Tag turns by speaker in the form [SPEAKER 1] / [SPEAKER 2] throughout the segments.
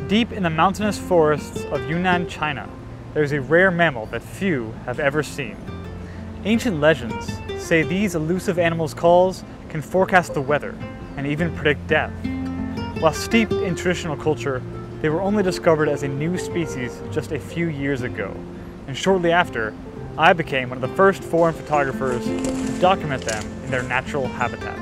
[SPEAKER 1] Deep in the mountainous forests of Yunnan, China, there is a rare mammal that few have ever seen. Ancient legends say these elusive animals' calls can forecast the weather and even predict death. While steeped in traditional culture, they were only discovered as a new species just a few years ago, and shortly after, I became one of the first foreign photographers to document them in their natural habitat.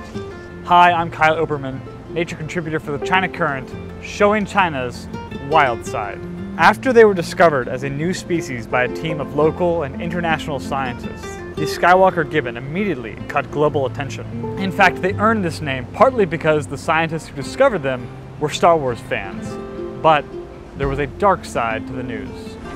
[SPEAKER 1] Hi, I'm Kyle Oberman, nature contributor for the China Current, showing China's wild side. After they were discovered as a new species by a team of local and international scientists, the Skywalker gibbon immediately caught global attention. In fact, they earned this name partly because the scientists who discovered them were Star Wars fans. But there was a dark side to the news.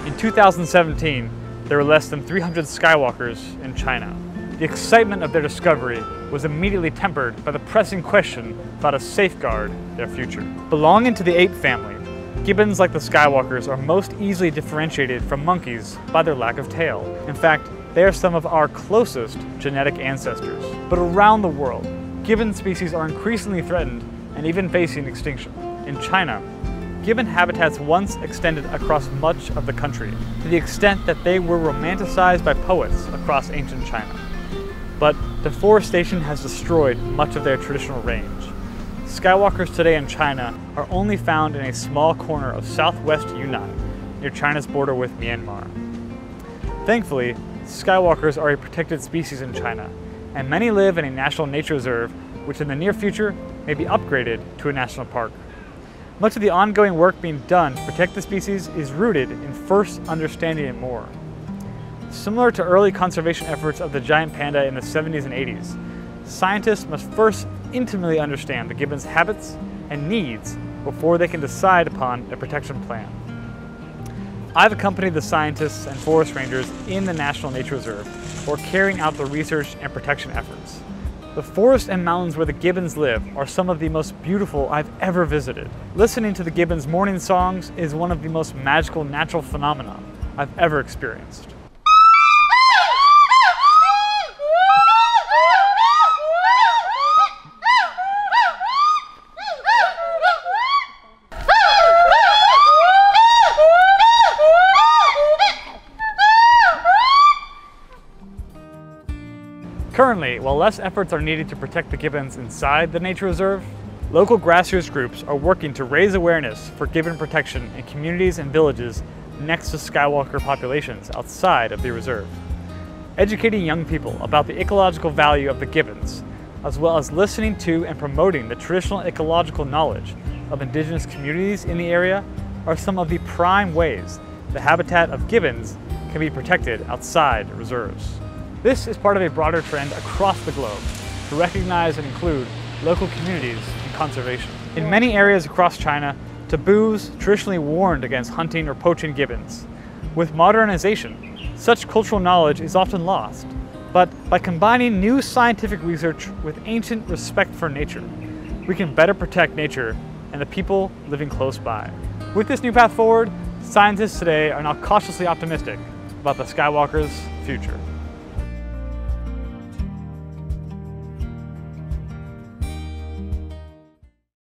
[SPEAKER 1] In 2017, there were less than 300 Skywalkers in China. The excitement of their discovery was immediately tempered by the pressing question about how to safeguard their future. Belonging to the ape family, gibbons like the Skywalkers are most easily differentiated from monkeys by their lack of tail. In fact, they are some of our closest genetic ancestors. But around the world, gibbon species are increasingly threatened and even facing extinction. In China, gibbon habitats once extended across much of the country, to the extent that they were romanticized by poets across ancient China. But deforestation has destroyed much of their traditional range. Skywalkers today in China are only found in a small corner of southwest Yunnan, near China's border with Myanmar. Thankfully, Skywalkers are a protected species in China, and many live in a national nature reserve, which in the near future may be upgraded to a national park. Much of the ongoing work being done to protect the species is rooted in first understanding it more. Similar to early conservation efforts of the giant panda in the 70s and 80s, scientists must first intimately understand the gibbon's habits and needs before they can decide upon a protection plan. I've accompanied the scientists and forest rangers in the National Nature Reserve who are carrying out the research and protection efforts. The forests and mountains where the gibbons live are some of the most beautiful I've ever visited. Listening to the gibbons' morning songs is one of the most magical natural phenomena I've ever experienced. Currently, while less efforts are needed to protect the gibbons inside the nature reserve, local grassroots groups are working to raise awareness for gibbon protection in communities and villages next to Skywalker populations outside of the reserve. Educating young people about the ecological value of the gibbons, as well as listening to and promoting the traditional ecological knowledge of indigenous communities in the area, are some of the prime ways the habitat of gibbons can be protected outside reserves. This is part of a broader trend across the globe to recognize and include local communities in conservation. In many areas across China, taboos traditionally warned against hunting or poaching gibbons. With modernization, such cultural knowledge is often lost. But by combining new scientific research with ancient respect for nature, we can better protect nature and the people living close by. With this new path forward, scientists today are now cautiously optimistic about the Skywalker's future.